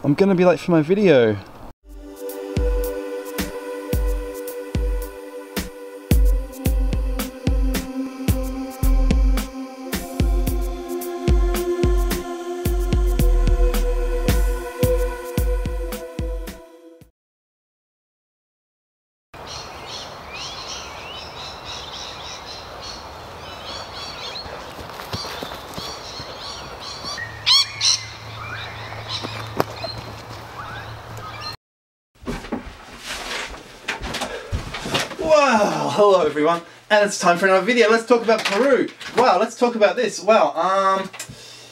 I'm gonna be late for my video. Wow, hello everyone, and it's time for another video. Let's talk about Peru. Wow, let's talk about this. Wow,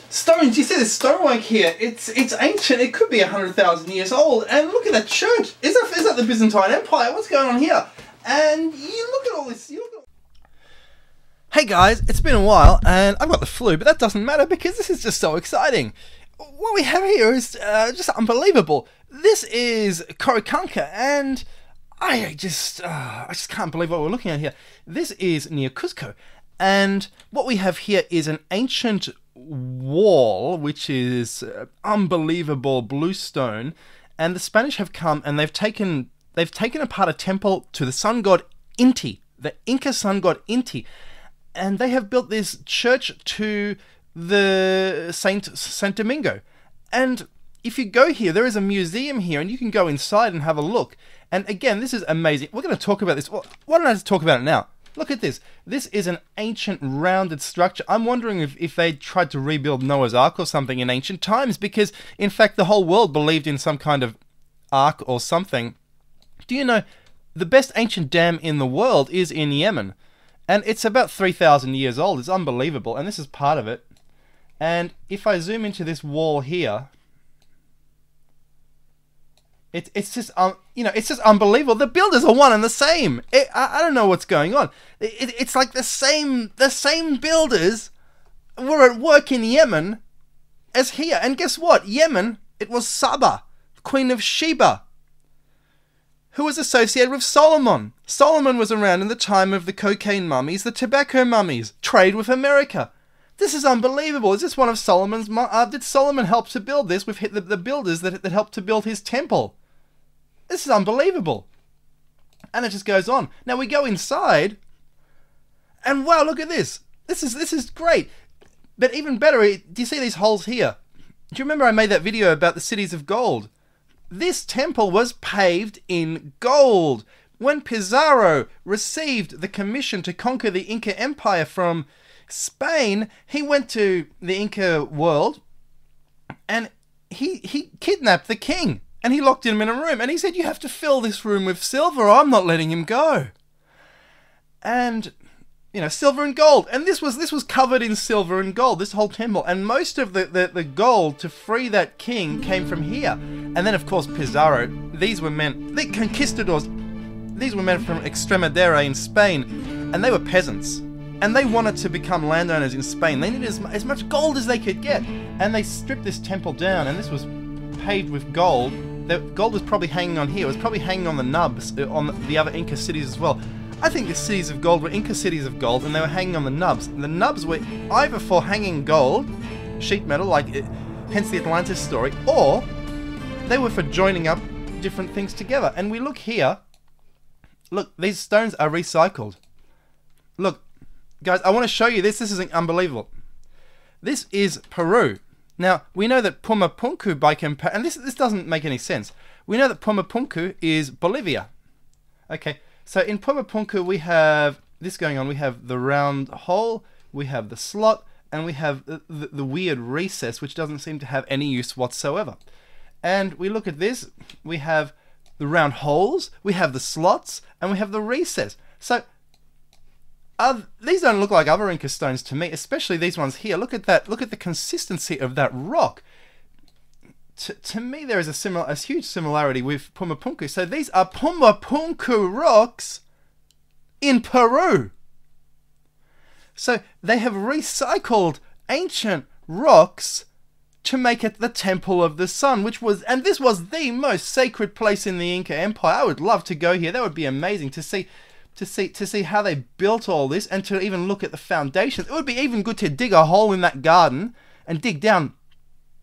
stones. You see this stonework here? It's ancient. It could be 100,000 years old. And look at that church. Is that the Byzantine Empire? What's going on here? And you look at all this. Hey guys, it's been a while, and I've got the flu, but that doesn't matter because this is just so exciting. What we have here is just unbelievable. This is Coricancha, and I just can't believe what we're looking at here. This is near Cusco, and what we have here is an ancient wall, which is unbelievable blue stone, and the Spanish have come and they've taken apart a temple to the sun god Inti, the Inca sun god Inti, and they have built this church to the Saint Domingo. And if you go here, there is a museum here, and you can go inside and have a look. And again, this is amazing. We're going to talk about this. Well, why don't I just talk about it now? Look at this. This is an ancient rounded structure. I'm wondering if they tried to rebuild Noah's Ark or something in ancient times, because in fact the whole world believed in some kind of ark or something. Do you know the best ancient dam in the world is in Yemen? And it's about 3,000 years old. It's unbelievable. And this is part of it. And if I zoom into this wall here, it's just it's just unbelievable. The builders are one and the same. I don't know what's going on. It's like the same builders were at work in Yemen as here. And guess what? Yemen, it was Saba, Queen of Sheba, who was associated with Solomon. Solomon was around in the time of the cocaine mummies, the tobacco mummies, trade with America. This is unbelievable. Is this one of Solomon's? Did Solomon help to build this with the builders that helped to build his temple? This is unbelievable. And it just goes on. Now we go inside, and wow, look at this. This is great. But even better, do you see these holes here? Do you remember I made that video about the cities of gold? This temple was paved in gold. When Pizarro received the commission to conquer the Inca Empire from Spain, he went to the Inca world and he kidnapped the king, and he locked him in a room, and he said, "You have to fill this room with silver or I'm not letting him go." And silver and gold, and this was covered in silver and gold, this whole temple, and most of the gold to free that king came from here. And then of course Pizarro, these were men, the conquistadors, these were men from Extremadura in Spain, and they were peasants. And they wanted to become landowners in Spain. They needed as much gold as they could get. And they stripped this temple down, and this was paved with gold. The gold was probably hanging on here. It was probably hanging on the nubs, on the other Inca cities as well. I think the cities of gold were Inca cities of gold, and they were hanging on the nubs. The nubs were either for hanging gold, sheet metal, hence the Atlantis story, or they were for joining up different things together. And we look here. Look, these stones are recycled. Look. Guys, I want to show you this. This is unbelievable. This is Peru. Now, we know that Puma Punku, by comparison, and this doesn't make any sense. We know that Puma Punku is Bolivia. Okay, so in Puma Punku we have this going on. We have the round hole, we have the slot, and we have the weird recess, which doesn't seem to have any use whatsoever. And we look at this. We have the round holes, we have the slots, and we have the recess. So these don't look like other Inca stones to me, especially these ones here. Look at that. Look at the consistency of that rock. To me, there is a huge similarity with Puma Punku. So these are Puma Punku rocks in Peru. So they have recycled ancient rocks to make it the Temple of the Sun, and this was the most sacred place in the Inca Empire. I would love to go here. That would be amazing to see how they built all this, and to even look at the foundations. It would be even good to dig a hole in that garden and dig down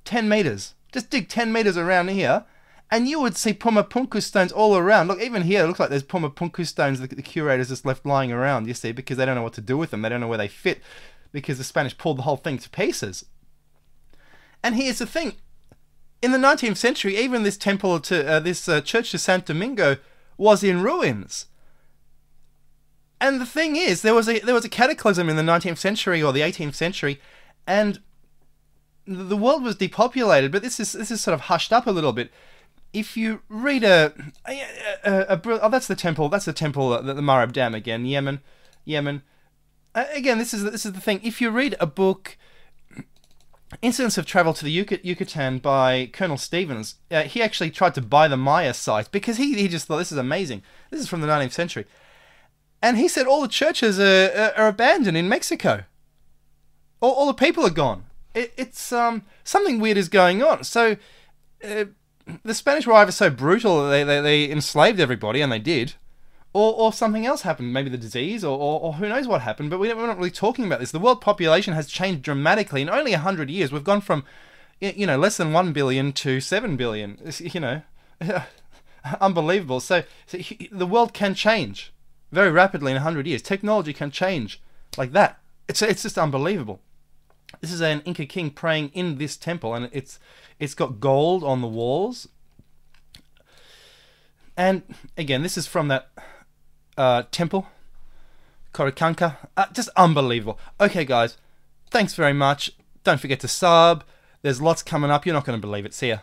10 meters Just dig 10 meters around here, and you would see Puma Punku stones all around. Look, even here, it looks like there's Puma Punku stones that the curators just left lying around, you see, because they don't know what to do with them. They don't know where they fit, because the Spanish pulled the whole thing to pieces. And here's the thing. In the 19th century, even this temple to this church to Santo Domingo was in ruins. And the thing is, there was a cataclysm in the 19th century or the 18th century, and the world was depopulated. But this is sort of hushed up a little bit. If you read that's the temple. That's the temple, the Marib Dam again, Yemen. Again, this is the thing. If you read a book, Incidents of Travel to the Yucatan by Colonel Stevens, he actually tried to buy the Maya site because he just thought, this is amazing. This is from the 19th century. And he said all the churches are abandoned in Mexico. All the people are gone. It's something weird is going on. So the Spanish were either so brutal that they enslaved everybody, and they did, or something else happened. Maybe the disease, or who knows what happened. But we're not really talking about this. The world population has changed dramatically in only 100 years. We've gone from less than 1 billion to 7 billion. Unbelievable. So the world can change very rapidly in 100 years. Technology can change like that. It's just unbelievable. This is an Inca king praying in this temple, and it's got gold on the walls. And again, this is from that temple, Coricancha. Just unbelievable. Okay, guys, thanks very much. Don't forget to sub. There's lots coming up. You're not going to believe it. See ya.